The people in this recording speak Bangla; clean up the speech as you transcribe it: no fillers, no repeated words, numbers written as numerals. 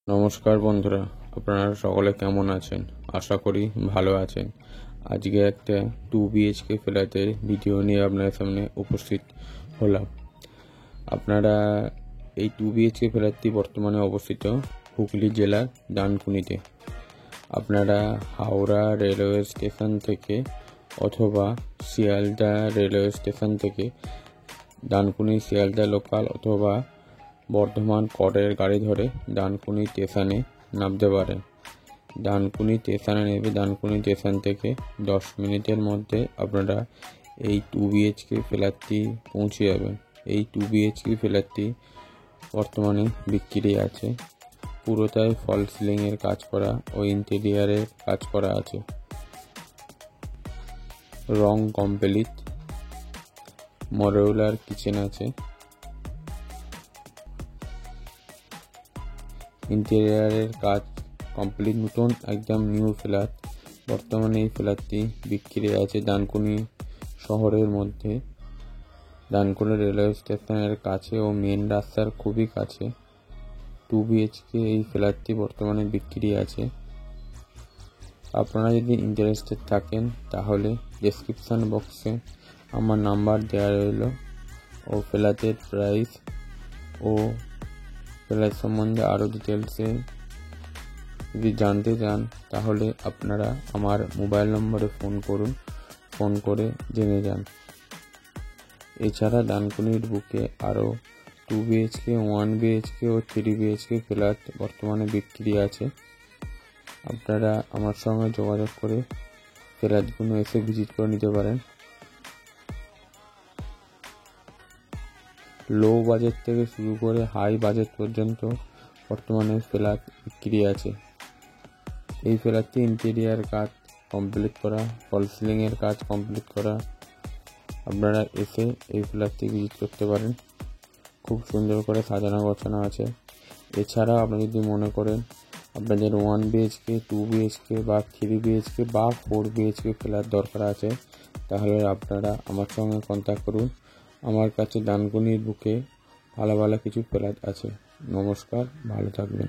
নমস্কার বন্ধুরা, আপনারা সকলে কেমন আছেন? আশা করি ভালো আছেন। আজকে একটা 2 বিএইচকে ফ্ল্যাটের ভিডিও নিয়ে আপনাদের সামনে উপস্থিত হলাম। আপনারা এই 2 বিএইচকে ফ্ল্যাটটি বর্তমানে অবস্থিত হুগলি জেলার ডানকুনিতে। আপনারা হাওড়া রেলওয়ে স্টেশন থেকে অথবা শিয়ালদা রেলওয়ে স্টেশন থেকে ডানকুনি শিয়ালদা লোকাল অথবা বর্ধমান করের গাড়ি ধরে ডানকুনি স্টেশনে নামতে পারেন। ডানকুনি স্টেশনে নেমে ডানকুনি স্টেশন থেকে 10 মিনিটের মধ্যে আপনারা এই 2 বিএইচকে ফ্ল্যাটটি পৌঁছে যাবেন। এই 2 বিএইচকে ফ্ল্যাটটি বর্তমানে বিক্রি আছে। পুরোটাই ফল সিলিংয়ের কাজ করা ও ইন্টেরিয়ারের কাজ করা আছে। রং কমপ্লিট, মডিউলার কিচেন আছে, ইন্টেরিয়ারের কাজ কমপ্লিট, নতুন একদম নিউ ফ্ল্যাট। বর্তমানে এই ফ্ল্যাটটি বিক্রি আছে ডানকুনি শহরের মধ্যে, ডানকুনি রেলওয়ে স্টেশনের কাছে ও মেন রাস্তার খুবই কাছে। 2 বিএইচকে এই ফ্ল্যাটটি বর্তমানে বিক্রি আছে। আপনারা যদি ইন্টারেস্টেড থাকেন তাহলে ডেসক্রিপশন বক্সে আমার নাম্বার দেওয়া রইল ও ফ্ল্যাটের প্রাইস ও ফ্ল্যাট সম্বন্ধে আরও ডিটেলসে যদি জানতে চান তাহলে আপনারা আমার মোবাইল নম্বরে ফোন করুন, ফোন করে জেনে যান। এছাড়া ডানকুনির বুকে আরও 2 বিএইচকে, 1 বিএইচকে ও 3 বিএইচকে ফ্ল্যাট বর্তমানে বিক্রি আছে। আপনারা আমার সঙ্গে যোগাযোগ করে ফ্ল্যাটগুলো এসে ভিজিট করে নিতে পারেন। লো বাজেট থেকে শুরু করে হাই বাজেট পর্যন্ত বর্তমানে ফ্ল্যাট বিক্রি আছে। এই ফ্ল্যাটটি ইন্টেরিয়ার কাজ কমপ্লিট করা, ফল সিলিংয়ের কাজ কমপ্লিট করা। আপনারা এসে এই ফ্ল্যাটটি ভিজিট করতে পারেন। খুব সুন্দর করে সাজানো গোছানো আছে। এছাড়াও আপনি যদি মনে করেন আপনাদের 1 বিএইচকে, 2 বিএইচকে বা 3 বিএইচকে বা 4 বিএইচকে ফ্ল্যাট দরকার আছে তাহলে আপনারা আমার সঙ্গে কন্ট্যাক্ট করুন। আমার কাছে ডানকুনির বুকে ভালো ভালো কিছু ফ্ল্যাট আছে। নমস্কার, ভালো থাকবেন।